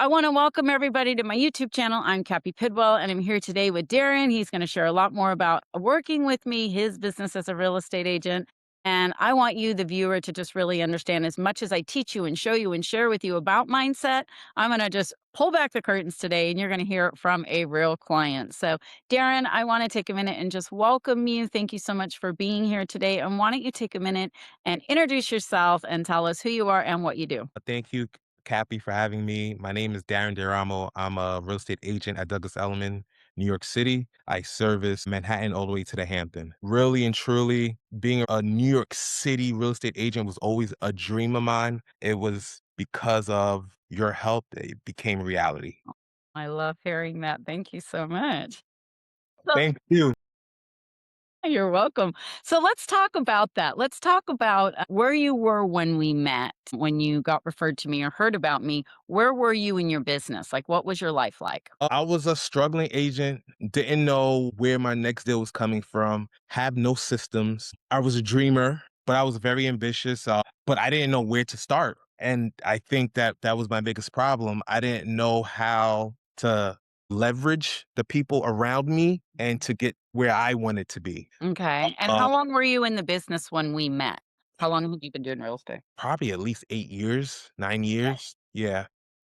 I want to welcome everybody to my YouTube channel. I'm Cappi Pidwell, and I'm here today with Darren. He's going to share a lot more about working with me, his business as a real estate agent. And I want you, the viewer, to just really understand as much as I teach you and show you and share with you about mindset. I'm going to just pull back the curtains today, and you're going to hear it from a real client. So, Darren, I want to take a minute and just welcome you. Thank you so much for being here today. And why don't you take a minute and introduce yourself and tell us who you are and what you do? Thank you, Cappi, for having me. My name is Darren. I'm a real estate agent at Douglas Elliman, New York City. I service Manhattan all the way to the Hampton. Really and truly, being a New York City real estate agent was always a dream of mine. It was because of your help that it became reality. I love hearing that. Thank you so much. So Thank you. you're welcome. So let's talk about that. Let's talk about where you were when we met, when you got referred to me or heard about me. Where were you in your business? Like, what was your life like? I was a struggling agent, didn't know where my next deal was coming from, have no systems. I was a dreamer, but I was very ambitious, but I didn't know where to start. And I think that that was my biggest problem. I didn't know how to leverage the people around me and to get where I wanted to be. Okay. And Uh, how long were you in the business when we met? How long have you been doing real estate? Probably at least 8 years, 9 years. Yeah.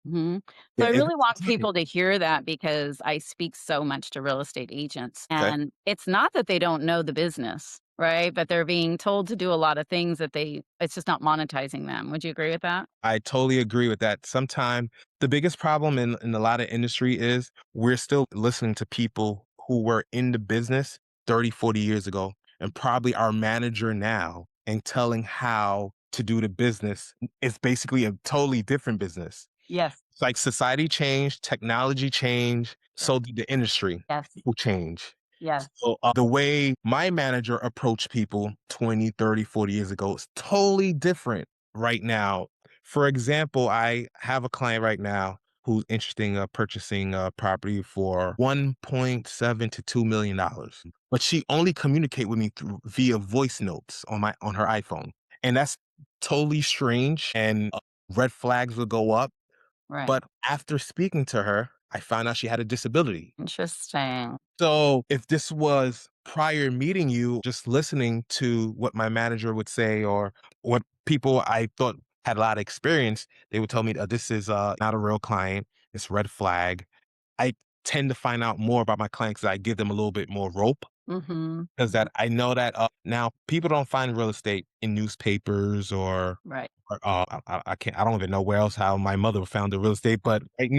Mhm. So Yeah. I really want people to hear that because I speak so much to real estate agents. Okay. And it's not that they don't know the business, right? But they're being told to do a lot of things that it's just not monetizing them. Would you agree with that? I totally agree with that. Sometimes the biggest problem in a lot of industry is we're still listening to people who were in the business 30, 40 years ago and probably our manager now and telling how to do the business. It's basically a totally different business. Yes. It's like society changed, technology changed, Yes. so did the industry. Yes. People change. Yes. So the way my manager approached people 20, 30, 40 years ago is totally different right now. For example, I have a client right now who's interested in purchasing a property for 1.7 to $2 million. But she only communicate with me via voice notes on her iPhone. And that's totally strange and red flags will go up. Right. But after speaking to her, I found out she had a disability. Interesting. So if this was prior meeting you, just listening to what my manager would say or what people I thought had a lot of experience, they would tell me that this is not a real client. It's red flag. I tend to find out more about my clients because I give them a little bit more rope Mhm. because that Mhm. I know that now people don't find real estate in newspapers Right. I can't. I don't even know where else how my mother found the real estate, but right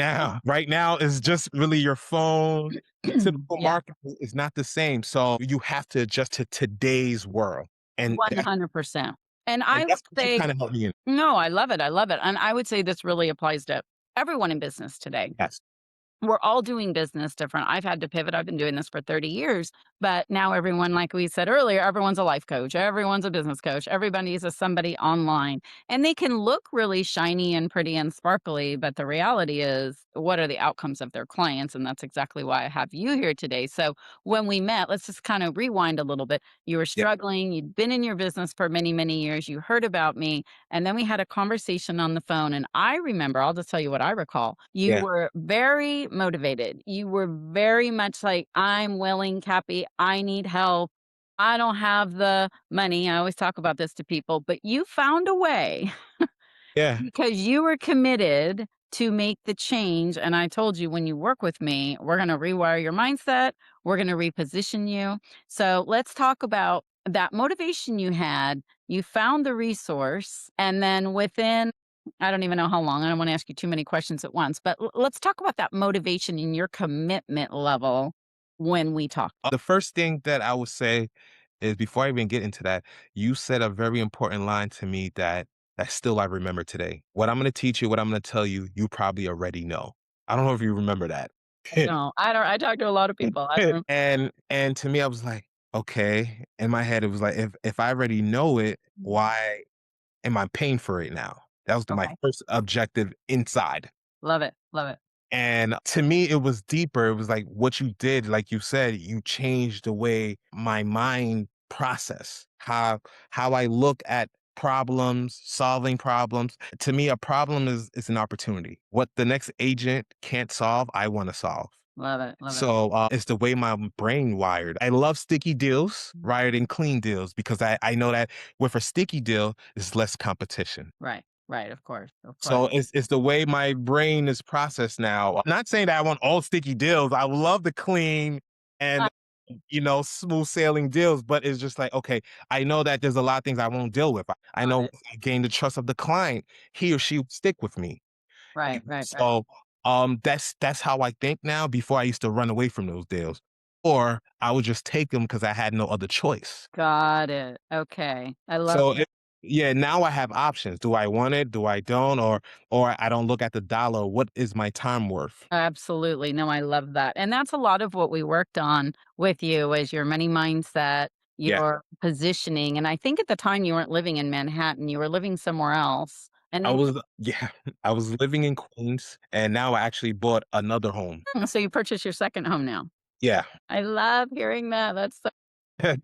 now is just really your phone. The typical Yeah, market is not the same, so you have to adjust to today's world, and 100%. And I would that's what you say kind of help me in. no, I love it, I love it, and I would say this really applies to everyone in business today. Yes, We're all doing business different. I've had to pivot. I've been doing this for 30 years, but now everyone, like we said earlier, everyone's a life coach. Everyone's a business coach. Everybody is a somebody online and they can look really shiny and pretty and sparkly. But the reality is, what are the outcomes of their clients? And that's exactly why I have you here today. So when we met, let's just kind of rewind a little bit. You were yeah, struggling. You'd been in your business for many, many years. You heard about me. And then we had a conversation on the phone. And I remember, I'll just tell you what I recall. You yeah, were very motivated. You were very much like, I'm willing, Cappy. I need help. I don't have the money. I always talk about this to people, but you found a way yeah, because you were committed to make the change. And I told you when you work with me, we're going to rewire your mindset, we're going to reposition you. So let's talk about that motivation you had. You found the resource, and then within, I don't even know how long, I don't want to ask you too many questions at once, but let's talk about that motivation and your commitment level when we talk. The first thing that I would say is before I even get into that, you said a very important line to me that still I remember today. What I'm going to teach you, what I'm going to tell you, you probably already know. I don't know if you remember that. No, I don't. I talk to a lot of people. I don't. And to me, I was like, okay. In my head, it was like, if I already know it, why am I paying for it now? That was my Okay. first objective inside. Love it. Love it. And to me, it was deeper. It was like what you did, like you said, you changed the way my mind process, how I look at problems, solving problems. To me, a problem is an opportunity. What the next agent can't solve, I want to solve. Love it, love it. So it's the way my brain wired. I love sticky deals rather than clean deals because I know that with a sticky deal, there's less competition. Right, right, of course. So it's the way my brain is processed now. I'm not saying that I want all sticky deals. I would love the clean Uh, and smooth sailing deals, but it's just like, okay, I know that there's a lot of things I won't deal with. I got know it. if I gain the trust of the client, he or she will stick with me. Right, right, right. So that's how I think now. Before I used to run away from those deals. Or I would just take them because I had no other choice. Got it. Okay. I love So that. yeah, now I have options. Do I want it? Do I don't? Or I don't look at the dollar. What is my time worth? Absolutely. No, I love that. And that's a lot of what we worked on with you is your money mindset, Yeah. your positioning. And I think at the time you weren't living in Manhattan, you were living somewhere else. And I then was yeah, I was living in Queens and now I actually bought another home. so you purchased your second home now. Yeah. I love hearing that. That's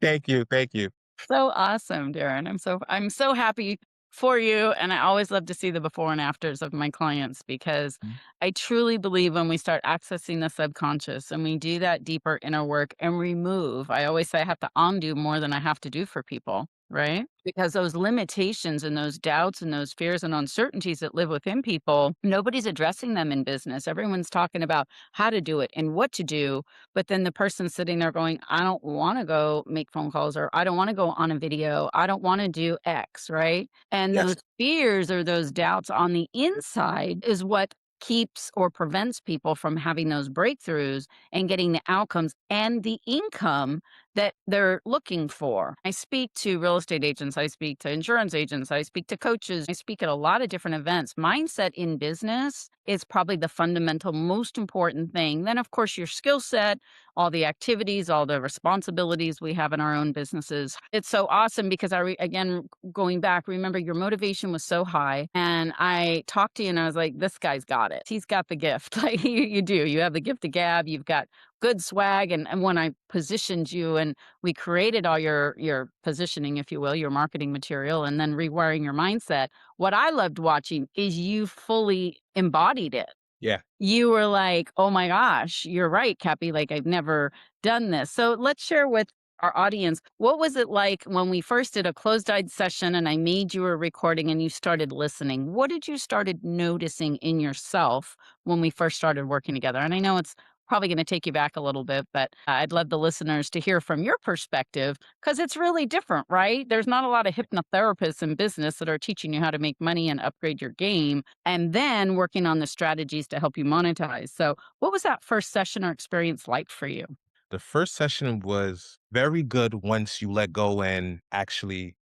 Thank you. Thank you. so awesome, Darren. I'm so happy for you, and I always love to see the before and afters of my clients because Mm. I truly believe when we start accessing the subconscious and we do that deeper inner work and remove, I always say I have to undo more than I have to do for people, right? Because those limitations and those doubts and those fears and uncertainties that live within people, nobody's addressing them in business. Everyone's talking about how to do it and what to do, but then the person sitting there going, I don't want to go make phone calls or I don't want to go on a video. I don't want to do X, right? And Yes. those fears or those doubts on the inside is what keeps or prevents people from having those breakthroughs and getting the outcomes and the income that they're looking for. I speak to real estate agents, I speak to insurance agents, I speak to coaches, I speak at a lot of different events. Mindset in business is probably the fundamental, most important thing. Then, of course, your skill set, all the activities, all the responsibilities we have in our own businesses. It's so awesome because again, going back, remember your motivation was so high. And I talked to you and I was like, this guy's got it. He's got the gift. Like you do. You have the gift of gab. You've got good swag. And when I positioned you and we created all your positioning, if you will, your marketing material, and then rewiring your mindset, what I loved watching is you fully embodied it. Yeah. You were like, "Oh my gosh, you're right, Cappy, like, I've never done this." So let's share with our audience, what was it like when we first did a closed-eyed session and I made you a recording and you started listening? What did you started noticing in yourself when we first started working together? And I know it's probably gonna take you back a little bit, but I'd love the listeners to hear from your perspective because it's really different, right? There's not a lot of hypnotherapists in business that are teaching you how to make money and upgrade your game and then working on the strategies to help you monetize. So, what was that first session or experience like for you? The first session was very good once you let go and actually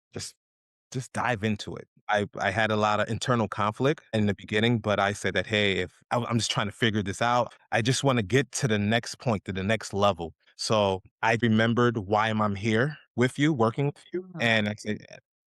just dive into it. I had a lot of internal conflict in the beginning, but I said that, hey, if I'm just trying to figure this out, I just want to get to the next point, to the next level. So I remembered why I'm here with you, working with you. Oh, And I said,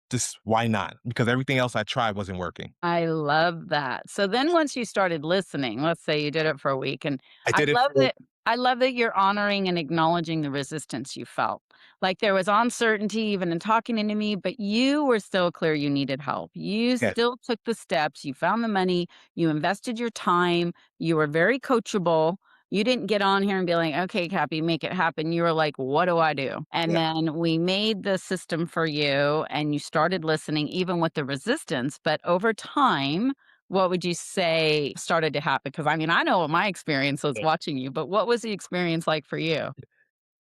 just why not? Because everything else I tried wasn't working. I love that. So then once you started listening, let's say you did it for a week and I I did it love for, that I love that you're honoring and acknowledging the resistance you felt. Like there was uncertainty even in talking to me, but you were still clear you needed help. You yes, still took the steps, you found the money, you invested your time, you were very coachable. You didn't get on here and be like, okay, Cappy, make it happen. You were like, what do I do? And yeah. then we made the system for you and you started listening, even with the resistance. But over time, what would you say started to happen? Because I mean, I know what my experience was watching you, but what was the experience like for you?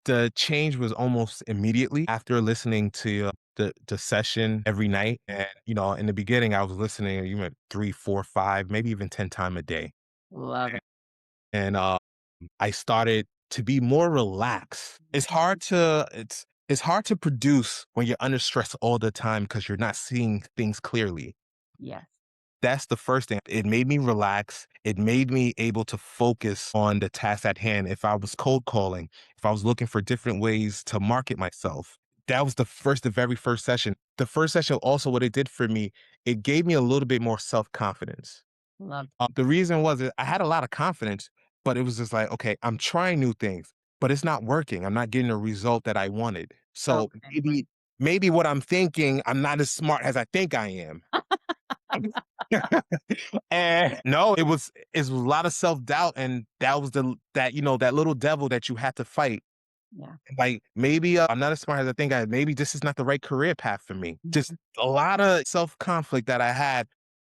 The change was almost immediately after listening to the session every night. And, in the beginning, I was listening, you went 3, 4, 5, maybe even 10 times a day. Love it. And I started to be more relaxed. It's hard to produce when you're under stress all the time because you're not seeing things clearly. Yes. That's the first thing. It made me relax. It made me able to focus on the task at hand. If I was cold calling, if I was looking for different ways to market myself, that was the very first session. The first session also, what it did for me, it gave me a little bit more self-confidence. Love. The reason was that I had a lot of confidence, but it was just like, okay, I'm trying new things, but it's not working. I'm not getting the result that I wanted. So Okay. maybe Right. maybe what I'm thinking, I'm not as smart as I think I am. And no, it's a lot of self-doubt, and that was that little devil that you had to fight. Yeah. Like, maybe, I'm not as smart as I think I am. Maybe this is not the right career path for me. Just Mhm. a lot of self-conflict that I had,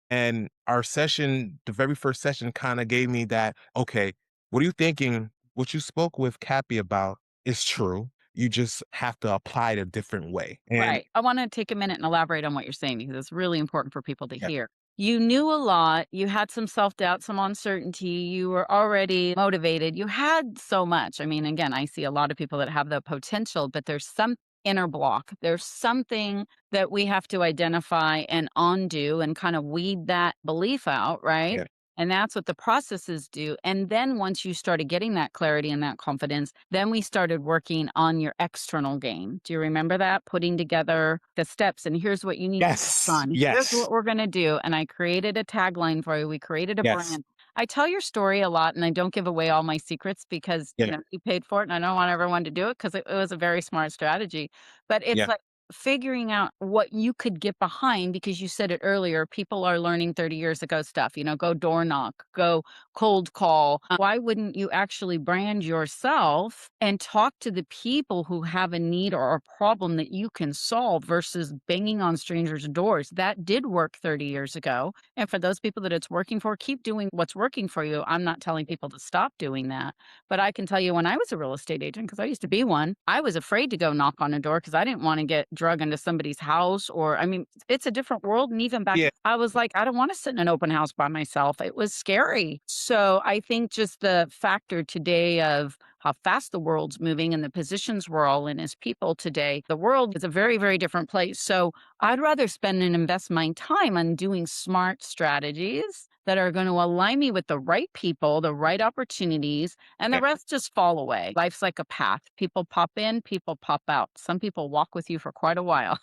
and our session, the very first session kinda gave me that, "Okay, what are you thinking? What you spoke with Cappi about is true. You just have to apply it a different way." And Right. I wanna take a minute and elaborate on what you're saying because it's really important for people to yeah, hear. You knew a lot, you had some self-doubt, some uncertainty, you were already motivated, you had so much. I mean, again, I see a lot of people that have the potential, but there's some inner block. There's something that we have to identify and undo and kind of weed that belief out, right? yeah. And that's what the processes do. And then once you started getting that clarity and that confidence, then we started working on your external game. Do you remember that? Putting together the steps and here's what you need to focus Yes, on. Here's yes, what we're going to do. And I created a tagline for you. We created a yes. brand. I tell your story a lot and I don't give away all my secrets because, Yeah, you paid for it and I don't want everyone to do it because it was a very smart strategy. But it's yeah. like, figuring out what you could get behind because you said it earlier, people are learning 30 years ago stuff, go door knock, go cold call. Why wouldn't you actually brand yourself and talk to the people who have a need or a problem that you can solve versus banging on strangers' doors? That did work 30 years ago. And for those people that it's working for, keep doing what's working for you. I'm not telling people to stop doing that. But I can tell you when I was a real estate agent, because I used to be one, I was afraid to go knock on a door because I didn't want to get drug into somebody's house. Or, I mean, it's a different world. And even back, Yeah, I was like, I don't want to sit in an open house by myself. It was scary. So I think just the factor today of how fast the world's moving and the positions we're all in as people today, the world is a very, very different place. So I'd rather spend and invest my time on doing smart strategies that are going to align me with the right people, the right opportunities, and the yeah, rest just fall away. Life's like a path. People pop in, people pop out. Some people walk with you for quite a while.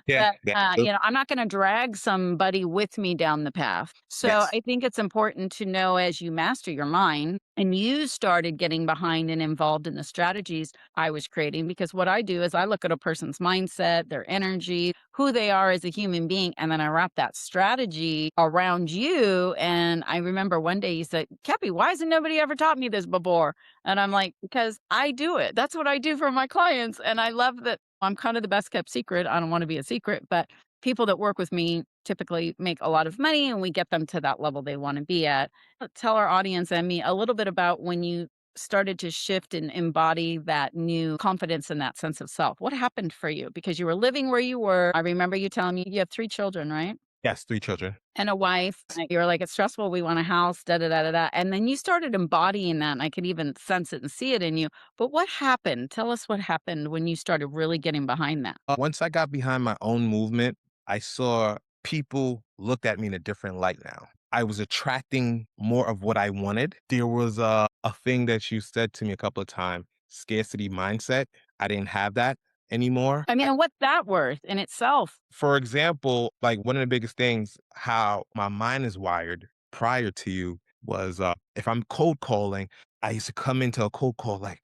yeah, But, yeah. So I'm not gonna drag somebody with me down the path. So yes, I think it's important to know as you master your mind and you started getting behind and involved in the strategies I was creating, because what I do is I look at a person's mindset, their energy, who they are as a human being, and then I wrap that strategy around you. And I remember one day you said, "Cappi, why hasn't nobody ever taught me this before?" And I'm like, "Because I do it. That's what I do for my clients." And I love that I'm kind of the best kept secret. I don't want to be a secret, but people that work with me typically make a lot of money and we get them to that level they want to be at. Tell our audience and me a little bit about when you started to shift and embody that new confidence and that sense of self. What happened for you? Because you were living where you were. I remember you telling me you have 3 children, right? yes, 3 children. And a wife. You're like, "It's stressful, we want a house, da, da, da, da, da." And then you started embodying that, and I could even sense it and see it in you. But what happened? Tell us what happened when you started really getting behind that. Once I got behind my own movement, I saw people looked at me in a different light now. I was attracting more of what I wanted. There was a thing that you said to me a couple of times, scarcity mindset. I didn't have that anymore. I mean, and what's that worth in itself? For example, like one of the biggest things, how my mind is wired prior to you was if I'm cold calling, I used to come into a cold call like,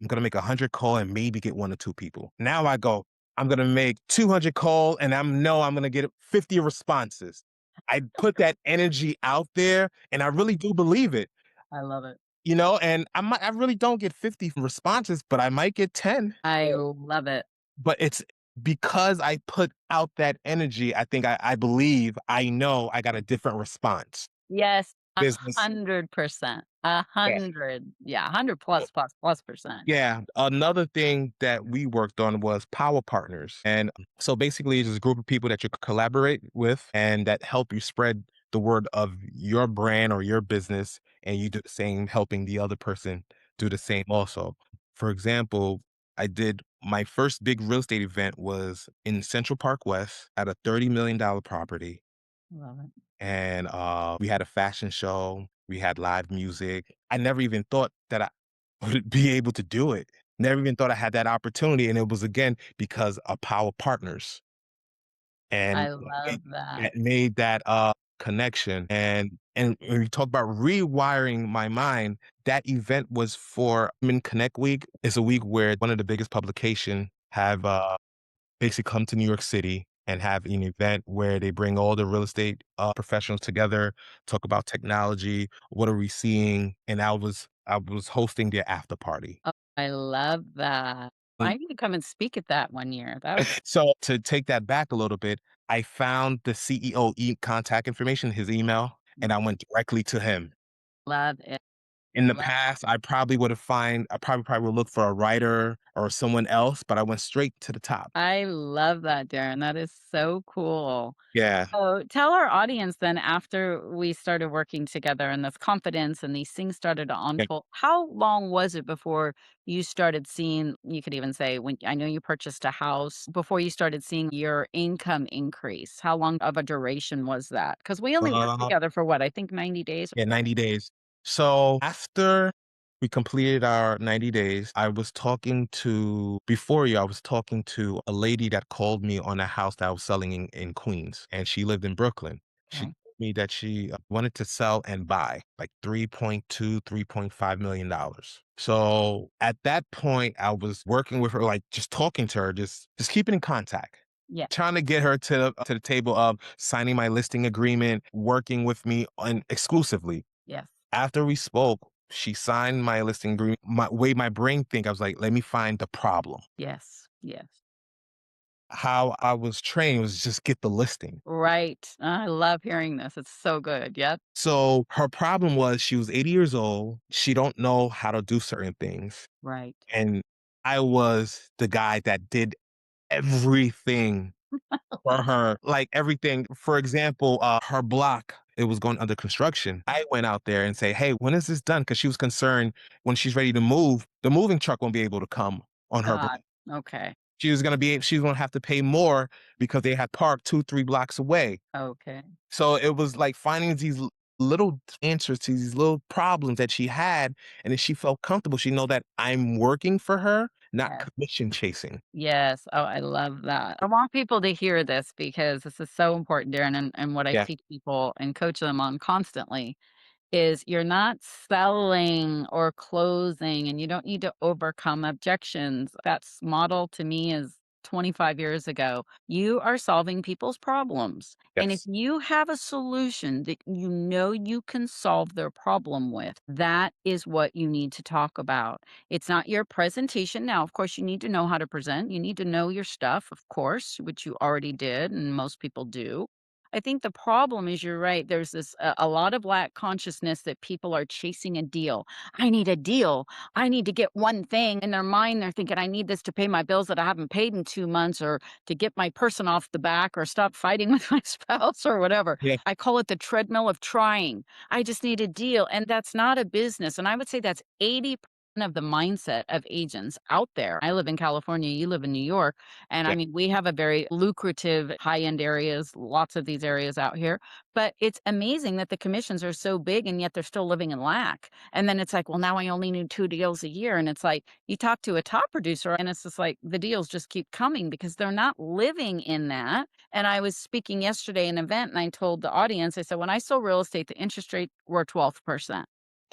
I'm gonna make 100 call and maybe get 1 or 2 people. Now I go, I'm gonna make 200 call and I'm gonna get 50 responses. I put that energy out there and I really do believe it, I love it. and I really don't get 50 responses, but I might get 10. I love it. But it's because I put out that energy, I think I believe, I know I got a different response. Yes, Business. 100%. Yeah. 100. Yeah, 100 plus, plus, plus percent. Yeah. Another thing that we worked on was power partners. And so basically it's just a group of people that you collaborate with and that help you spread the word of your brand or your business. And you do the same, helping the other person do the same also. For example, I did my first big real estate event was in Central Park West at a $30 million property. Love it. And we had a fashion show. We had live music. I never even thought that I would be able to do it. Never even thought I had that opportunity, and it was, again, because of power partners, and I love that. that made that, connection, and when you talk about rewiring my mind, that event was for Women Connect Week. It's a week where one of the biggest publication have, basically come to New York City and have an event where they bring all the real estate professionals together, talk about technology, what are we seeing, and I was hosting their after party. Oh, I love that. Mm. I need to come and speak at that one year. That would So to take that back a little bit, I found the CEO contact information, his email, and I went directly to him. love it. In the Love past, I probably would look for a writer or someone else, but I went straight to the top. I love that, Darren. That is so cool. Yeah. So tell our audience then after we started working together and this confidence and these things started to Yeah. unfold, how long was it before you started seeing, you could even say when I know you purchased a house, before you started seeing your income increase? How long of a duration was that? Because we only worked Uh, together for what, I think 90 days. yeah, 90 days. So after we completed our 90 days, before you, I was talking to a lady that called me on a house that I was selling in Queens, and she lived in Brooklyn. She Okay. told me that she wanted to sell and buy like 3.2, $3.5 million. So at that point, I was working with her, like just talking to her, just keeping in contact. Yeah. Trying to get her to the table of signing my listing agreement, working with me on exclusively. Yes. After we spoke, she signed my listing agreement. My way my brain think, I was like, let me find the problem. Yes. Yes. How I was trained was just get the listing. Right. I love hearing this. It's so good. Yep. So her problem was she was 80 years old. She don't know how to do certain things. Right. And I was the guy that did everything for her, like everything. For example, her block, it was going under construction. I went out there and say, "Hey, when is this done?" Because she was concerned when she's ready to move, the moving truck won't be able to come on her block. God. Okay. She was gonna have to pay more because they had parked 2, 3 blocks away. Okay. So it was like finding these little answers to these little problems that she had, and if she felt comfortable, she know that I'm working for her, not Yes. commission chasing. Yes. Oh, I love that. I want people to hear this because this is so important, Darren, and what I Yeah. teach people and coach them on constantly is you're not selling or closing and you don't need to overcome objections. That's model to me is 25 years ago. You are solving people's problems. And if Yes. you have a solution that you know you can solve their problem with, that is what you need to talk about. It's not your presentation. Now, of course, you need to know how to present. You need to know your stuff, of course, which you already did, and most people do. I think the problem is you're right. There's this a lot of lack consciousness that people are chasing a deal. I need a deal. I need to get one thing in their mind. They're thinking, I need this to pay my bills that I haven't paid in 2 months, or to get my person off the back, or stop fighting with my spouse, or whatever. Yeah. I call it the treadmill of trying. I just need a deal. And that's not a business. And I would say that's 80% of the mindset of agents out there. I live in California, you live in New York. And I Yeah. mean, we have a very lucrative high end areas, lots of these areas out here. But it's amazing that the commissions are so big and yet they're still living in lack. And then it's like, well, now I only need 2 deals a year. And it's like, you talk to a top producer and it's just like the deals just keep coming because they're not living in that. And I was speaking yesterday at an event and I told the audience, I said, when I sold real estate, the interest rate were 12%.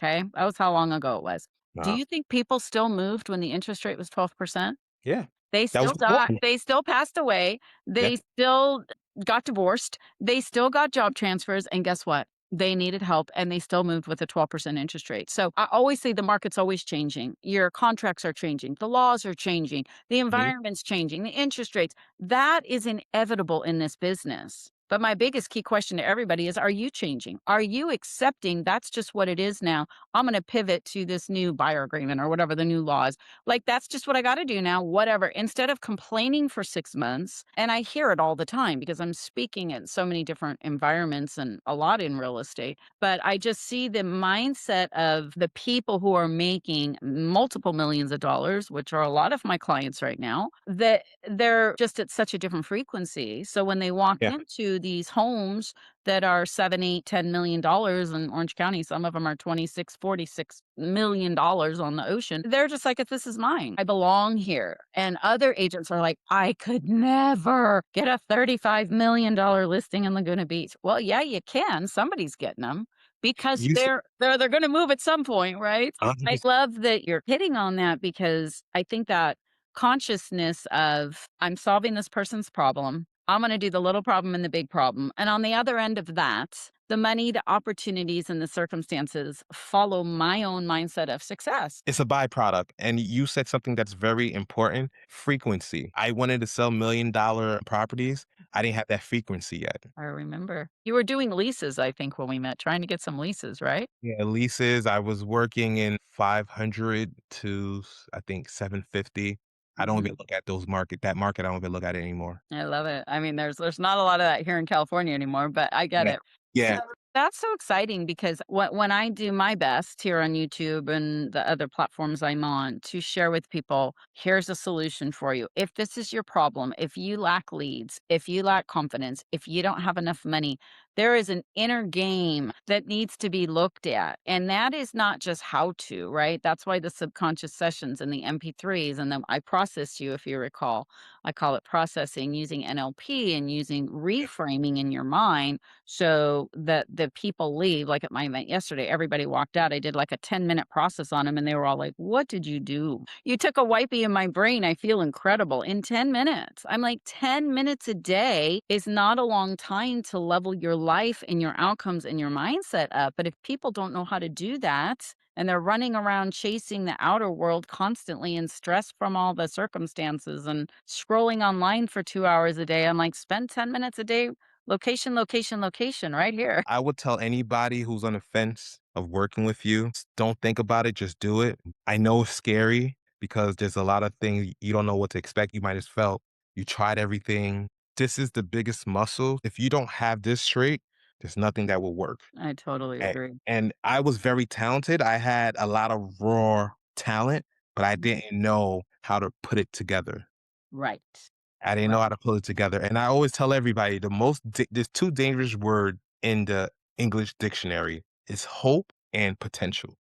Okay. That was how long ago it was. Do Wow. you think people still moved when the interest rate was 12%? Yeah. They That was still before died, me. they still passed away, Yeah. they still got divorced, they still got job transfers, and guess what? They needed help, and they still moved with a 12% interest rate. So, I always say the market's always changing. Your contracts are changing, the laws are changing, the Mhm. environment's changing, the interest rates. That is inevitable in this business. But my biggest key question to everybody is, are you changing? Are you accepting that's just what it is now? I'm gonna pivot to this new buyer agreement or whatever the new law is. Like, that's just what I gotta do now, whatever. Instead of complaining for 6 months, and I hear it all the time because I'm speaking at so many different environments and a lot in real estate, but I just see the mindset of the people who are making multiple millions of dollars, which are a lot of my clients right now, that they're just at such a different frequency. So when they walk Yeah. into these homes that are 7, 8, $10 million in Orange County. Some of them are 26, $46 million on the ocean. They're just like, if this is mine, I belong here. And other agents are like, I could never get a $35 million listing in Laguna Beach. Well, yeah, you can. Somebody's getting them because You said they're going to move at some point, right? I 100%. love that you're hitting on that because I think that consciousness of I'm solving this person's problem. I'm going to do the little problem and the big problem. And on the other end of that, the money, the opportunities, and the circumstances follow my own mindset of success. It's a byproduct. And you said something that's very important, frequency. I wanted to sell $1 million properties. I didn't have that frequency yet. I remember you were doing leases, I think, when we met, trying to get some leases, right? Yeah, leases, I was working in 500 to I think 750. I don't even Mhm. look at that market, I don't even look at it anymore. I love it. I mean, there's not a lot of that here in California anymore, but I get Yeah. it. Yeah. So that's so exciting because when I do my best here on YouTube and the other platforms I'm on to share with people, here's a solution for you. If this is your problem, if you lack leads, if you lack confidence, if you don't have enough money, there is an inner game that needs to be looked at. And that is not just how to, right? That's why the subconscious sessions and the MP3s and then I process you, if you recall. I call it processing using NLP and using reframing in your mind so that the people leave. Like at my event yesterday, everybody walked out. I did like a 10-minute process on them and they were all like, "What did you do? You took a wipey in my brain. I feel incredible in 10 minutes." I'm like, 10 minutes a day is not a long time to level your life and your outcomes and your mindset up. But if people don't know how to do that, and they're running around chasing the outer world constantly and stressed from all the circumstances and scrolling online for 2 hours a day. I'm like, spend 10 minutes a day, location, location, location right here. I would tell anybody who's on the fence of working with you, don't think about it, just do it. I know it's scary because there's a lot of things you don't know what to expect. You might have felt you tried everything. This is the biggest muscle. If you don't have this straight, there's nothing that will work. I totally A agree. and I was very talented. I had a lot of raw talent, but I Mhm. didn't know how to put it together. Right. I didn't know Right. how to put it together, and I always tell everybody there's 2 dangerous word in the English dictionary. It's hope and potential.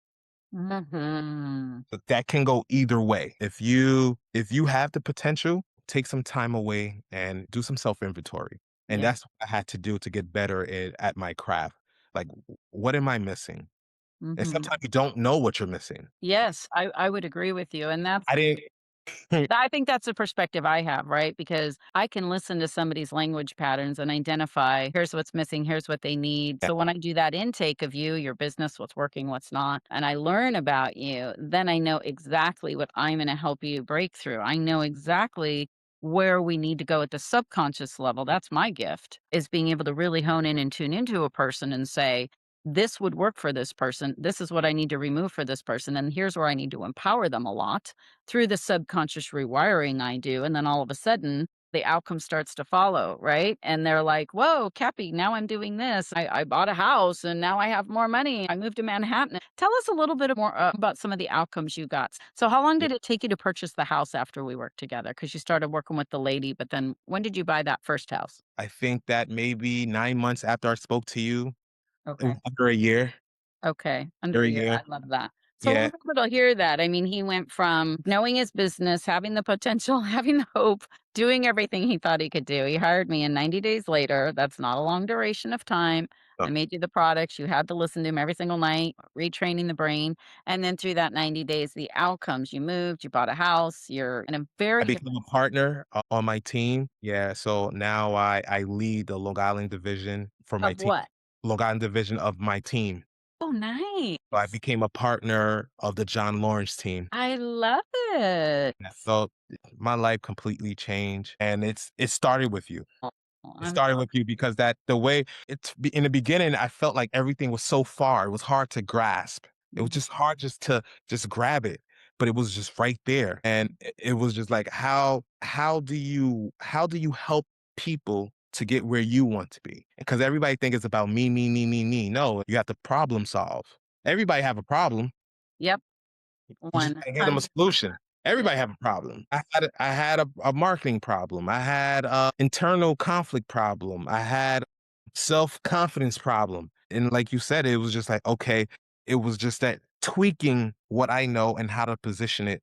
Mhm. But that can go either way. If you have the potential, take some time away and do some self-inventory, and Yeah. that's what I had to do to get better at my craft. Like, what am I missing? And Mhm. sometimes you don't know what you're missing. Yes, I would agree with you. And that's I didn't I think that's a perspective I have, right? Because I can listen to somebody's language patterns and identify here's what's missing, here's what they need. Yeah, So when I do that intake of you, your business, what's working, what's not, and I learn about you, then I know exactly what I'm going to help you break through. I know exactly where we need to go at the subconscious level. That's my gift is being able to really hone in and tune into a person and say, this would work for this person. This is what I need to remove for this person. And here's where I need to empower them a lot through the subconscious rewiring I do, and then all of a sudden, the outcome starts to follow, right? And they're like, "Whoa, Cappy, now I'm doing this. I bought a house and now I have more money. I moved to Manhattan." Tell us a little bit more about some of the outcomes you got. So how long yeah. did it take you to purchase the house after we worked together? Because you started working with the lady, but then when did you buy that first house? I think that maybe 9 months after I spoke to you, Okay. under a year, Okay, under under a a year, year. I love that. So a lot Yeah. of people don't hear that. I mean, he went from knowing his business, having the potential, having the hope, doing everything he thought he could do. He hired me and 90 days later, that's not a long duration of time. Uh, I made you the products. You had to listen to him every single night, retraining the brain. And then through that 90 days, the outcomes, you moved, you bought a house, you're in a I very became a partner on my team. Yeah, so now I lead the Long Island division for my of team. what? Long Island division of my team. Oh, So I nice. became a partner of the John Lawrence team. I love it. Yeah, so my life completely changed, and it started with you. Oh, It I'm started so with you because that the way in the beginning, I felt like everything was so far. It was hard to grasp. It was mhm. just hard just to just grab it, but it was just right there. And it was just like, how do you help people to get where you want to be? Because everybody think it's about me, me, me, me, me. No, you have to problem solve. Everybody have a problem. Yep. You just gotta give them a 100. solution. Everybody Yeah. have a problem. I had a marketing problem. I had a internal conflict problem. I had self-confidence problem. And like you said, it was just like, okay, it was just that tweaking what I know and how to position it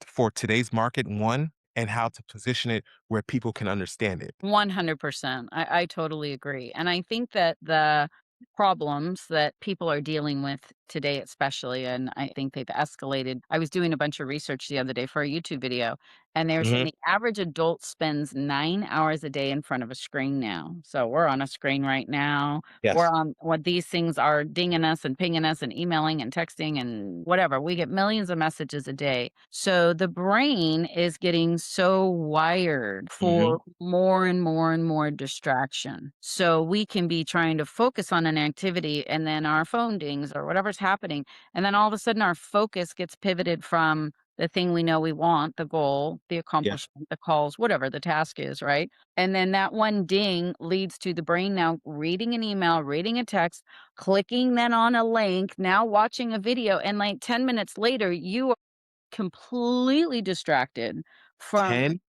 for today's market, one, and how to position it where people can understand it. 100%. I totally agree. And I think that the problems that people are dealing with today, especially. And I think they've escalated. I was doing a bunch of research the other day for a YouTube video, and they were saying Mhm. the average adult spends 9 hours a day in front of a screen now. So we're on a screen right now. We're Yes. on what these things are dinging us and pinging us and emailing and texting and whatever. We get millions of messages a day. So the brain is getting so wired Mhm. for more and more and more distraction. So we can be trying to focus on an activity and then our phone dings or whatever's happening. And then all of a sudden our focus gets pivoted from the thing we know we want, the goal, the Yeah. accomplishment, the calls, whatever the task is, right? And then that one ding leads to the brain now reading an email, reading a text, clicking then on a link, now watching a video. And like 10 minutes later, you are completely distracted from 10,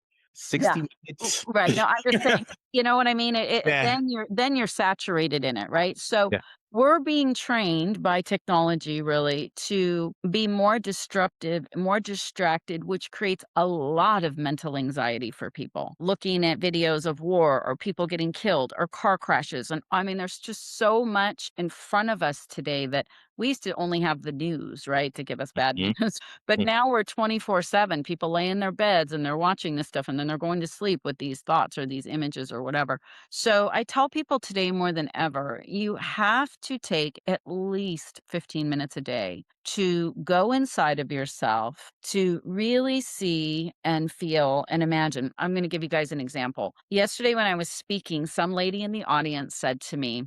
yeah. 60 minutes. Right. No, I'm just saying, you know what I mean? Yeah. Then you're saturated in it, right? So Yeah. we're being trained by technology really to be more disruptive, more distracted, which creates a lot of mental anxiety for people. Looking at videos of war or people getting killed or car crashes. And I mean, there's just so much in front of us today that we used to only have the news, right, to give us bad Mhm. news. But Mm. now we're 24/7. People lay in their beds and they're watching this stuff and then they're going to sleep with these thoughts or these images or whatever. So I tell people today more than ever, you have to take at least 15 minutes a day to go inside of yourself to really see and feel and imagine. I'm going to give you guys an example. Yesterday, when I was speaking, some lady in the audience said to me,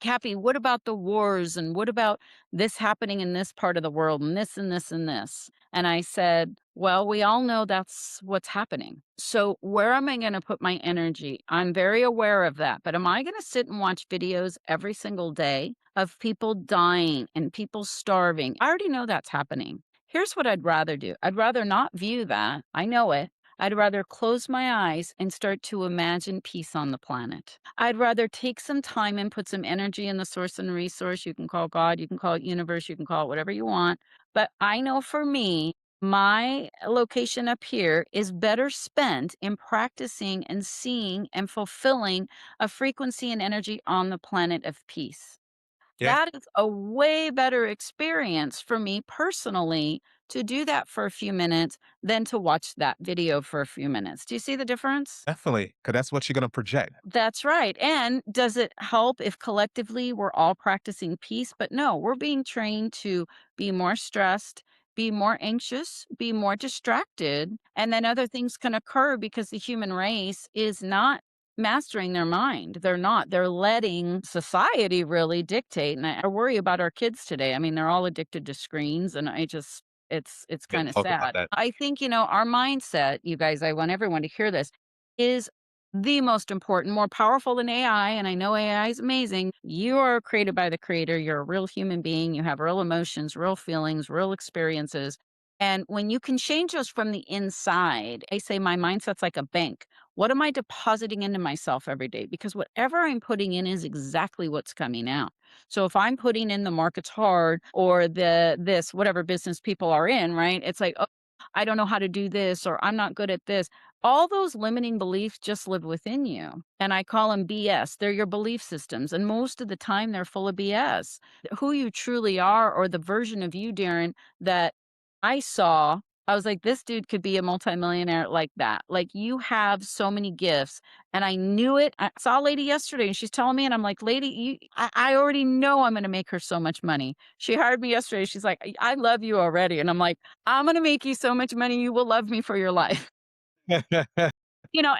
Cappi, what about the wars and what about this happening in this part of the world and this and this and this? And I said, well, we all know that's what's happening. So where am I going to put my energy? I'm very aware of that, but am I going to sit and watch videos every single day of people dying and people starving? I already know that's happening. Here's what I'd rather do. I'd rather not view that. I know it. I'd rather close my eyes and start to imagine peace on the planet. I'd rather take some time and put some energy in the source and resource. You can call God, you can call it universe, you can call it whatever you want. But I know for me, my location up here is better spent in practicing and seeing and fulfilling a frequency and energy on the planet of peace. Yeah. That is a way better experience for me personally to do that for a few minutes than to watch that video for a few minutes. Do you see the difference? Definitely, because that's what you're gonna project. That's right. And does it help if collectively we're all practicing peace? But no, we're being trained to be more stressed, be more anxious, be more distracted. And then other things can occur because the human race is not mastering their mind. They're not. They're letting society really dictate. And I worry about our kids today. I mean, they're all addicted to screens and it's Yeah, kind of talk about sad. that. I think, our mindset, you guys, I want everyone to hear this, is the most important, more powerful than AI, and I know AI is amazing. You are created by the creator. You're a real human being. You have real emotions, real feelings, real experiences. And when you can change those from the inside, I say my mindset's like a bank. What am I depositing into myself every day? Because whatever I'm putting in is exactly what's coming out. So if I'm putting in the market's hard or the this, whatever business people are in, right? It's like, oh, I don't know how to do this or I'm not good at this. All those limiting beliefs just live within you, and I call them BS. They're your belief systems, and most of the time, they're full of BS. Who you truly are or the version of you, Darren, that I saw, I was like, "This dude could be a multimillionaire like that." Like, you have so many gifts, and I knew it. I saw a lady yesterday, and she's telling me, and I'm like, "Lady, I already know I'm gonna make her so much money." She hired me yesterday. She's like, I love you already." And I'm like, "I'm gonna make you so much money, you will love me for your life."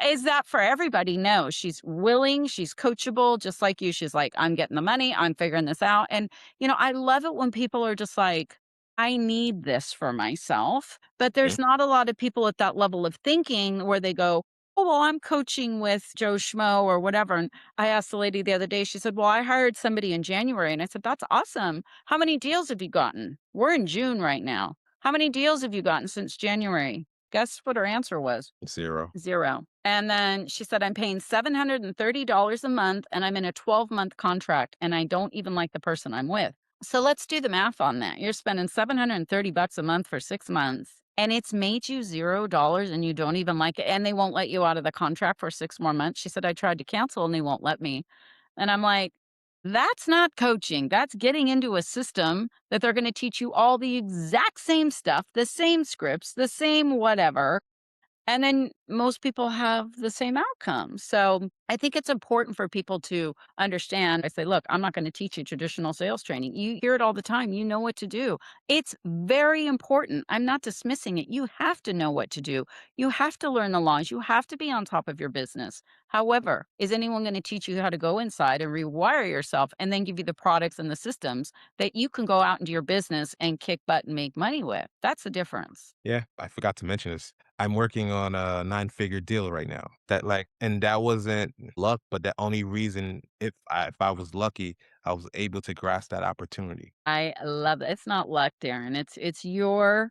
Is that for everybody? No, she's willing, she's coachable, just like you. She's like, I'm getting the money, I'm figuring this out. And, I love it when people are just like, I need this for myself. But Mhm. there's not a lot of people at that level of thinking where they go, oh, well, I'm coaching with Joe Schmo or whatever. And I asked the lady the other day, she said, well, I hired somebody in January. And I said, that's awesome. How many deals have you gotten? We're in June right now. How many deals have you gotten since January? Guess what her answer was? 0. 0. And then she said, "I'm paying $730 a month, and I'm in a 12-month contract, and I don't even like the person I'm with." So let's do the math on that. You're spending 730 bucks a month for 6 months, and it's made you $0 and you don't even like it, and they won't let you out of the contract for 6 more months. She said, "I tried to cancel and they won't let me." And I'm like, That's not coaching. That's getting into a system that they're going to teach you all the exact same stuff, the same scripts, the same whatever. And then most people have the same outcome. So I think it's important for people to understand. I say, look, I'm not going to teach you traditional sales training. You hear it all the time. You know what to do. It's very important. I'm not dismissing it. You have to know what to do. You have to learn the laws. You have to be on top of your business. However, is anyone going to teach you how to go inside and rewire yourself and then give you the products and the systems that you can go out into your business and kick butt and make money with? That's the difference. Yeah, I forgot to mention this. I'm working on a nine-figure deal right now. And that wasn't luck, but the only reason if I was lucky, I was able to grasp that opportunity. I love it. It's not luck, Darren. It's your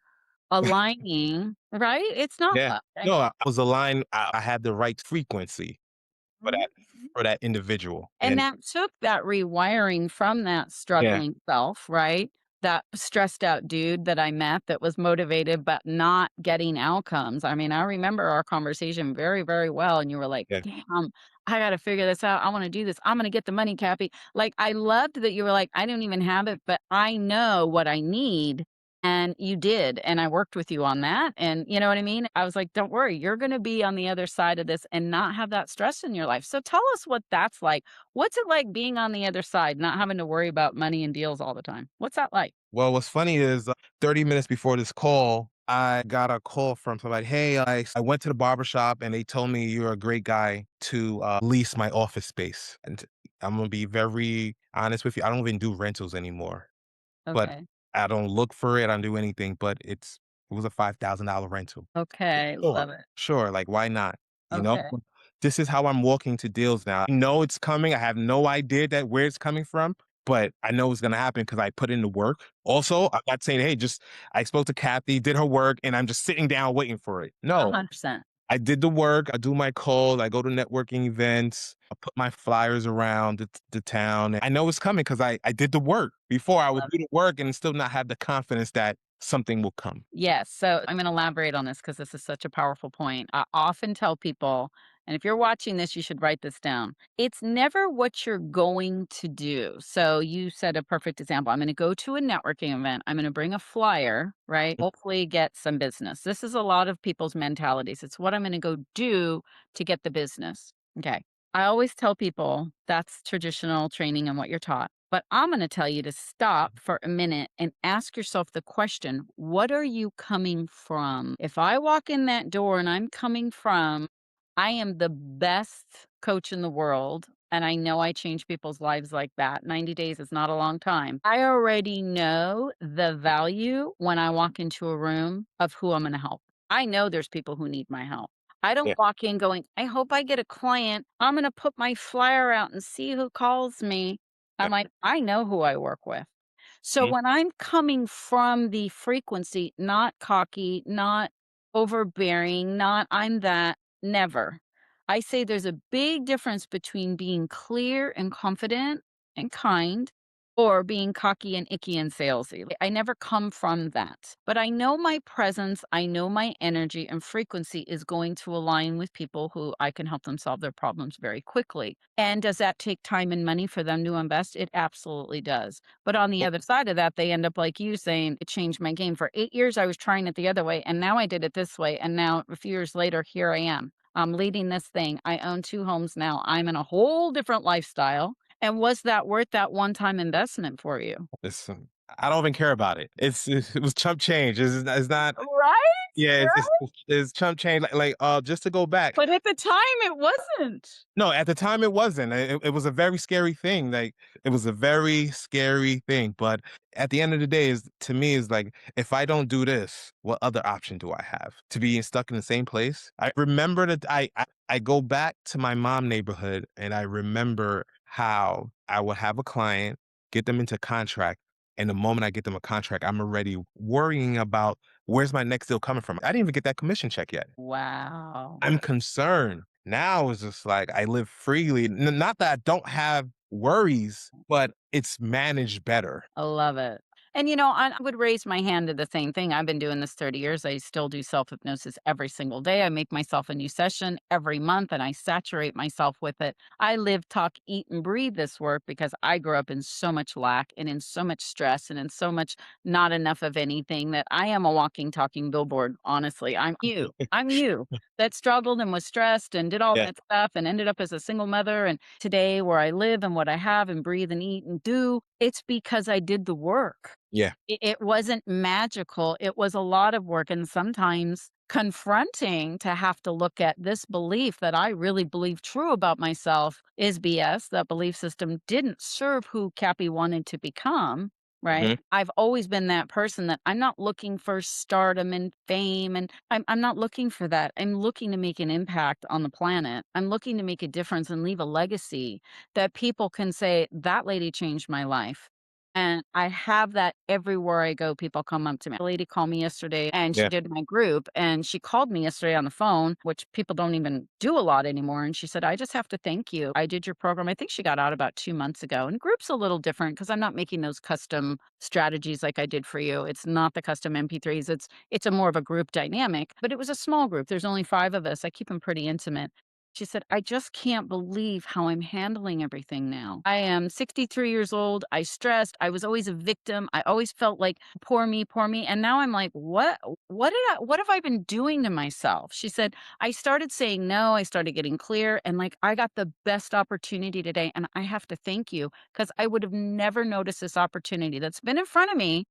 aligning, right? It's not Yeah. luck. No, I was aligned. I had the right frequency for Mhm. that individual. And And that took that rewiring from that yeah, struggling self, right? That stressed out dude that I met that was motivated but not getting outcomes. I mean, I remember our conversation very, very well. And you were like, yeah. damn, I got to figure this out. I want to do this. I'm going to get the money, Cappy. Like, I loved that you were like, I don't even have it, but I know what I need. And you did. And I worked with you on that. And you know what I mean? I was like, don't worry, you're going to be on the other side of this and not have that stress in your life. So tell us what that's like. What's it like being on the other side, not having to worry about money and deals all the time? What's that like? Well, what's funny is 30 minutes before this call, I got a call from somebody. Hey, I went to the barber shop and they told me you're a great guy to lease my office space. And I'm going to be very honest with you. I don't even do rentals anymore, but Okay. I don't look for it. I don't do anything, but it was a $5,000 rental. Okay. Sure. Love it. Sure. Like, why not? You know, Okay. this is how I'm walking to deals now. I know it's coming. I have no idea that where it's coming from, but I know it's going to happen because I put in the work. Also, I'm not saying, hey, I spoke to Kathy, did her work, and I'm just sitting down waiting for it. No, 100%. I did the work. I do my calls. I go to networking events. I put my flyers around the town. I know it's coming because I did the work before. I would do the work and still not have the confidence that something will come. Yes. So I'm going to elaborate on this because this is such a powerful point. I often tell people, and if you're watching this, you should write this down. It's never what you're going to do. So you said a perfect example. I'm going to go to a networking event. I'm going to bring a flyer, right? Hopefully get some business. This is a lot of people's mentalities. It's what I'm going to go do to get the business. Okay. I always tell people that's traditional training and what you're taught. But I'm going to tell you to stop for a minute and ask yourself the question, what are you coming from? If I walk in that door and I'm coming from, I am the best coach in the world. And I know I change people's lives like that. 90 days is not a long time. I already know the value when I walk into a room of who I'm going to help. I know there's people who need my help. I don't Yeah. walk in going, I hope I get a client. I'm going to put my flyer out and see who calls me. Yeah. I'm like, I know who I work with. So Mhm. when I'm coming from the frequency, not cocky, not overbearing, not I'm that, never. I say there's a big difference between being clear and confident and kind or being cocky and icky and salesy. Like, I never come from that. But I know my presence, I know my energy and frequency is going to align with people who I can help them solve their problems very quickly. And does that take time and money for them to invest? It absolutely does. But on the other side of that, they end up like you saying, it changed my game. For 8 years, I was trying it the other way, and now I did it this way. And now, a few years later, here I am. I'm leading this thing. I own 2 homes now. I'm in a whole different lifestyle. And was that worth that one-time investment for you? Listen, I don't even care about it. It was chump change. It's not. Right? Yeah, Right? it's chump change. Just to go back. But at the time, it wasn't. No, at the time it wasn't. It was a very scary thing. Like, it was a very scary thing. But at the end of the day, is to me is like, if I don't do this, what other option do I have? To be stuck in the same place? I remember that I go back to my mom neighborhood and I remember how I would have a client, get them into contract. And the moment I get them a contract, I'm already worrying about where's my next deal coming from. I didn't even get that commission check yet. Wow. I'm concerned. Now it's just like I live freely. Not that I don't have worries, but it's managed better. I love it. And, I would raise my hand to the same thing. I've been doing this 30 years. I still do self hypnosis every single day. I make myself a new session every month and I saturate myself with it. I live, talk, eat, and breathe this work because I grew up in so much lack and in so much stress and in so much not enough of anything that I am a walking, talking billboard. Honestly, I'm you. I'm you that struggled and was stressed and did all Yeah, that stuff and ended up as a single mother. And today, where I live and what I have and breathe and eat and do, it's because I did the work. yeah, It wasn't magical, it was a lot of work and sometimes confronting to have to look at this belief that I really believe true about myself is BS. That belief system didn't serve who Cappy wanted to become, right? mhm, I've always been that person that I'm not looking for stardom and fame, and I'm not looking for that. I'm looking to make an impact on the planet. I'm looking to make a difference and leave a legacy that people can say, "That lady changed my life." And I have that everywhere I go. People come up to me. A lady called me yesterday and she yeah, did my group and she called me yesterday on the phone, which people don't even do a lot anymore. And she said, I just have to thank you. I did your program. I think she got out about 2 months ago. And group's a little different because I'm not making those custom strategies like I did for you. It's not the custom MP3s. It's a more of a group dynamic, but it was a small group. There's only 5 of us. I keep them pretty intimate. She said, I just can't believe how I'm handling everything now. I am 63 years old. I stressed. I was always a victim. I always felt like poor me, poor me. And now I'm like, what have I been doing to myself? She said, I started saying no. I started getting clear. And like, I got the best opportunity today. And I have to thank you because I would have never noticed this opportunity that's been in front of me.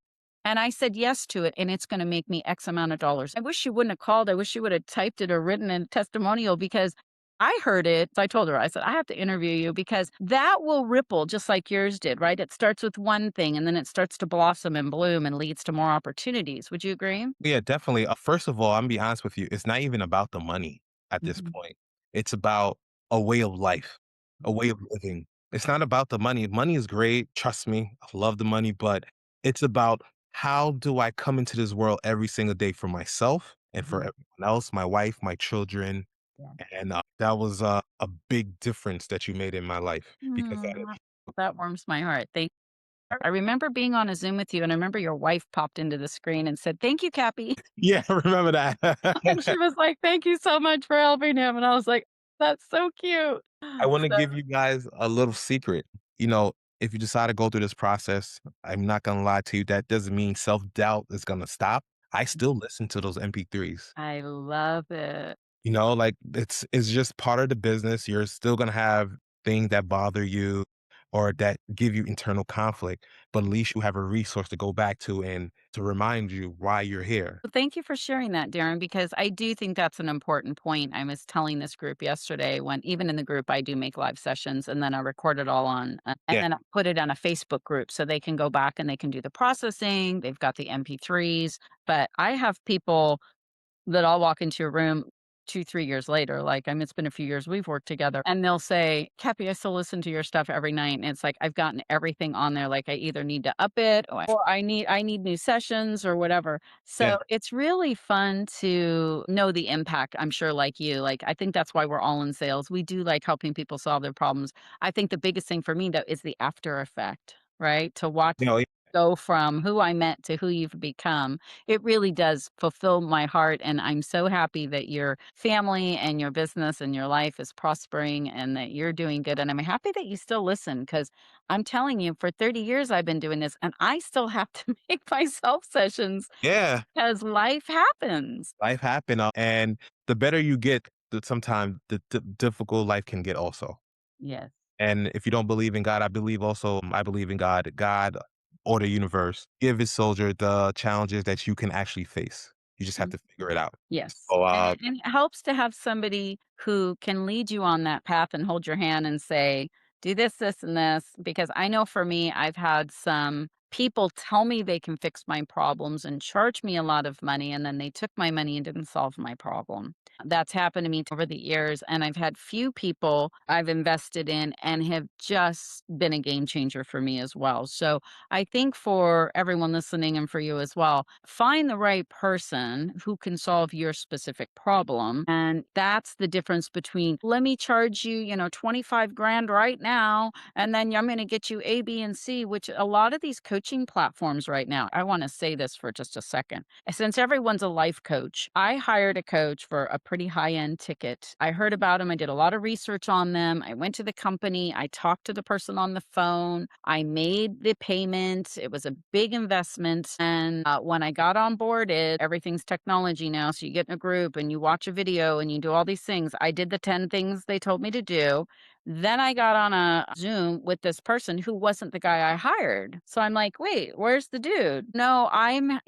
And I said yes to it, and it's going to make me X amount of dollars. I wish you wouldn't have called. I wish you would have typed it or written a testimonial because I heard it. So I told her, I said, I have to interview you because that will ripple just like yours did, right? It starts with one thing and then it starts to blossom and bloom and leads to more opportunities. Would you agree? yeah, definitely. First of all, I'm gonna be honest with you. It's not even about the money at this Mhm. point. It's about a way of life, a way Mhm. of living. It's not about the money. Money is great. Trust me, I love the money, but it's about how do I come into this world every single day for myself and for Mhm. everyone else, my wife, my children. Yeah. And that was a big difference that you made in my life because that Aw, that warms my heart. Thank I remember being on a Zoom with you, and I remember your wife popped into the screen and said, "Thank you, Cappy." yeah, I remember And that. she was like, "Thank you so much for helping him." And I was like, "That's so cute." I want to So give you guys a little secret. You know, if you decide to go through this process, I'm not gonna lie to you, that doesn't mean self-doubt is gonna stop. I still listen to those MP3s. I love it. Like it's just part of the business. You're still gonna have things that bother you or that give you internal conflict, but at least you have a resource to go back to and to remind you why you're here. Well, thank you for sharing that, Darren, because I do think that's an important point. I was telling this group yesterday when, even in the group, I do make live sessions and then I record it all on, and Yeah. then I put it on a Facebook group so they can go back and they can do the processing. They've got the MP3s. But I have people that I'll walk into a room 2, 3 years later, like, it's been a few years we've worked together, and they'll say, "Cappy, I still listen to your stuff every night," and it's like, I've gotten everything on there, like, I either need to up it or I need new sessions or whatever. Yeah. So, it's really fun to know the impact, I'm sure like you, like, I think that's why we're all in sales. We do like helping people solve their problems. I think the biggest thing for me, though, is the after effect, right? To watch You know, go from who I met to who you've become. It really does fulfill my heart, and I'm so happy that your family and your business and your life is prospering and that you're doing good, and I'm happy that you still listen because 'cause I'm telling you, for 30 years I've been doing this, and I still have to make myself sessions yeah, because life happens. life happened, and the better you get, the sometimes the difficult life can get also. Yes. And if you don't believe in God, I believe also, I believe in God. God or the universe give his soldier the challenges that you can actually face. You just have to figure it out. Yes, So, and it helps to have somebody who can lead you on that path and hold your hand and say, "Do this, this, and this," because I know for me, I've had some people tell me they can fix my problems and charge me a lot of money, and then they took my money and didn't solve my problem. That's happened to me over the years, and I've had few people I've invested in and have just been a game changer for me as well. So I think for everyone listening and for you as well, find the right person who can solve your specific problem. And that's the difference between, let me charge you, 25 grand right now, and then I'm going to get you A, B, and C, which a lot of these coaches coaching platforms right now. I want to say this for just a second. Since everyone's a life coach, I hired a coach for a pretty high end ticket. I heard about them. I did a lot of research on them. I went to the company. I talked to the person on the phone. I made the payment. It was a big investment. And when I got on board, everything's technology now. So you get in a group and you watch a video and you do all these things. I did the 10 things they told me to do. Then I got on a Zoom with this person who wasn't the guy I hired. So I'm like, wait, where's the dude? No,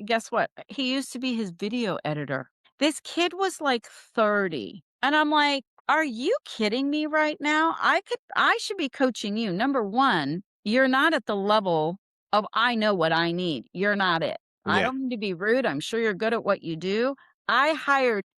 guess what? He used to be his video editor. This kid was like 30. And I'm like, are you kidding me right now? I should be coaching you. Number one, you're not at the level of I know what I need. You're not it. I Yeah. don't mean to be rude. I'm sure you're good at what you do.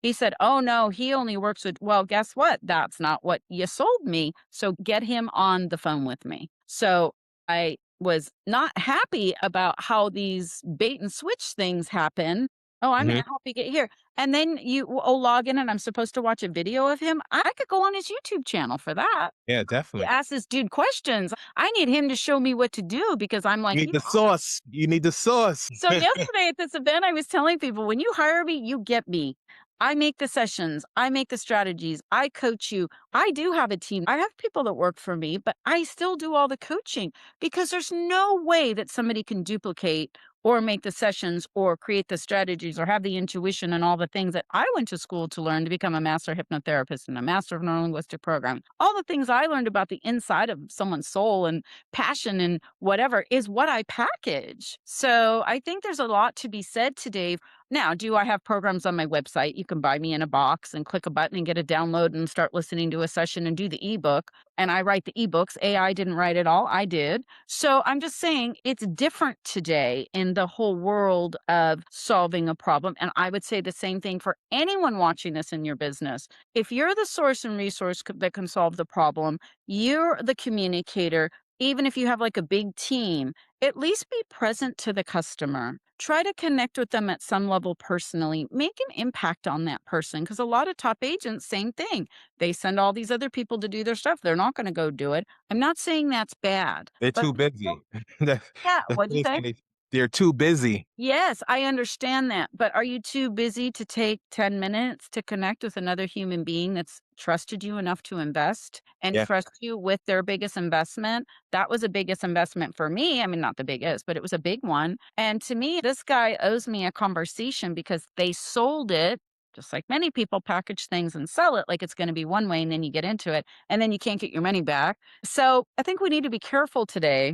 He said, "Oh no, he only works with," well, guess what? That's not what you sold me. So get him on the phone with me. So I was not happy about how these bait and switch things happen. Oh, I'm going Mhm. to help you get here. And then log in and I'm supposed to watch a video of him. I could go on his YouTube channel for that. Yeah, You definitely. ask this dude questions. I need him to show me what to do because I'm You like, need the sauce. You need the sauce. so yesterday at this event, I was telling people, when you hire me, you get me. I make the sessions, I make the strategies, I coach you. I do have a team. I have people that work for me, but I still do all the coaching because there's no way that somebody can duplicate or make the sessions or create the strategies or have the intuition and all the things that I went to school to learn to become a master hypnotherapist and a master of neurolinguistic programming. All the things I learned about the inside of someone's soul and passion and whatever is what I package. So I think there's a lot to be said today. Now, do I have programs on my website? You can buy me in a box and click a button and get a download and start listening to a session and do the ebook. And I write the ebooks. AI didn't write it all, I did. So I'm just saying it's different today in the whole world of solving a problem. And I would say the same thing for anyone watching this in your business. If you're the source and resource that can solve the problem, you're the communicator. Even if you have like a big team, at least be present to the customer. Try to connect with them at some level personally. Make an impact on that person because a lot of top agents, same thing. They send all these other people to do their stuff. They're not going to go do it. I'm not saying that's bad, They're but too busy. That's yeah, that's what'd what you they say? say. They're too busy. Yes, I understand that. But are you too busy to take 10 minutes to connect with another human being that's trusted you enough to invest and Yeah. trust you with their biggest investment? That was the biggest investment for me. I mean, not the biggest, but it was a big one. And to me, this guy owes me a conversation because they sold it. Just like many people package things and sell it like it's going to be one way, and then you get into it, and then you can't get your money back. So I think we need to be careful today.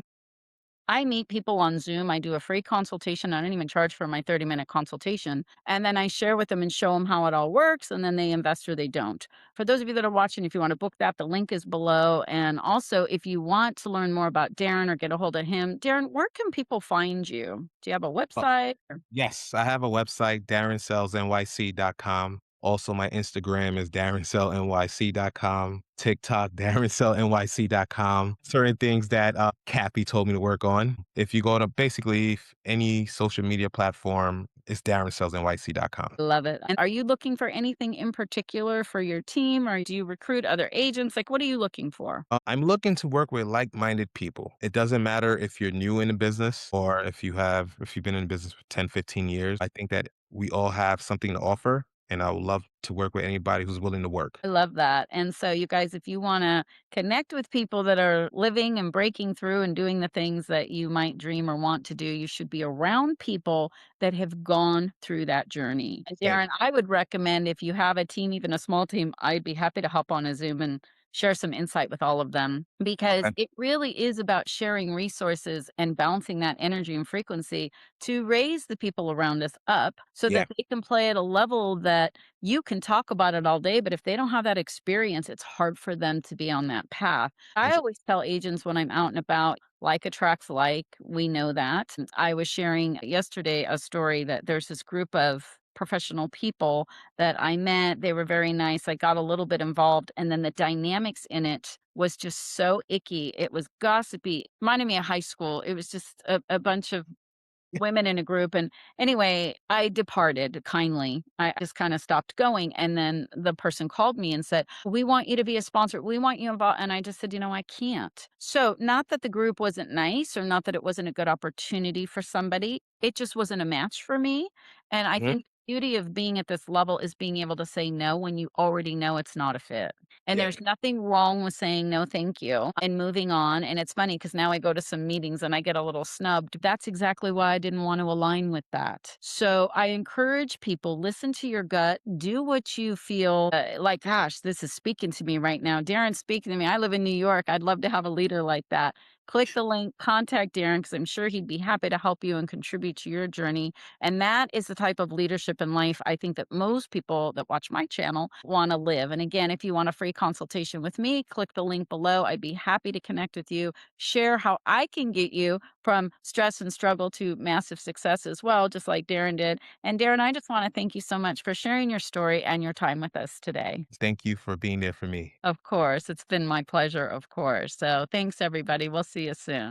I meet people on Zoom. I do a free consultation. I don't even charge for my 30-minute consultation. And then I share with them and show them how it all works. And then they invest or they don't. For those of you that are watching, if you want to book that, the link is below. And also, if you want to learn more about Darren or get a hold of him, Darren, where can people find you? Do you have a Oh, website? yes, I have a website, darrensellsnyc.com. Also, my Instagram is darrensellnyc.com. TikTok, darrensellnyc.com. Certain things that Cappi told me to work on. If you go to basically any social media platform, it's darrensellsnyc.com. Love it. And are you looking for anything in particular for your team or do you recruit other agents? Like, what are you looking for? I'm looking to work with like-minded people. It doesn't matter if you're new in the business or if you've been in business for 10, 15 years. I think that we all have something to offer, and I would love to work with anybody who's willing to work. I love that. And so, you guys, if you want to connect with people that are living and breaking through and doing the things that you might dream or want to do, you should be around people that have gone through that journey. And Right. Darren, I would recommend if you have a team, even a small team, I'd be happy to hop on a Zoom and share some insight with all of them because Okay. it really is about sharing resources and balancing that energy and frequency to raise the people around us up so Yeah. that they can play at a level that you can talk about it all day, but if they don't have that experience, it's hard for them to be on that path. I always tell agents when I'm out and about, like attracts like. We know that. And I was sharing yesterday a story that there's this group of professional people that I met. They were very nice. I got a little bit involved, and then the dynamics in it was just so icky. It was gossipy, reminded me of high school. It was just a bunch of women in a group. And anyway, I departed kindly. I just kind of stopped going. And then the person called me and said, "We want you to be a sponsor. We want you involved." And I just said, I can't. So, not that the group wasn't nice or not that it wasn't a good opportunity for somebody, it just wasn't a match for me. And I Mhm. think the beauty of being at this level is being able to say no when you already know it's not a fit. And Yeah. there's nothing wrong with saying no, thank you, and moving on. And it's funny because now I go to some meetings and I get a little snubbed. That's exactly why I didn't want to align with that. So I encourage people, listen to your gut, do what you feel like, gosh, this is speaking to me right now. Darren's speaking to me. I live in New York. I'd love to have a leader like that. Click the link, contact Darren because I'm sure he'd be happy to help you and contribute to your journey. And that is the type of leadership in life I think that most people that watch my channel want to live. And again, if you want a free consultation with me, click the link below. I'd be happy to connect with you, share how I can get you from stress and struggle to massive success as well, just like Darren did. And Darren, I just want to thank you so much for sharing your story and your time with us today. Thank you for being there for me. Of course, it's been my pleasure, of course. So thanks, everybody. We'll see you soon.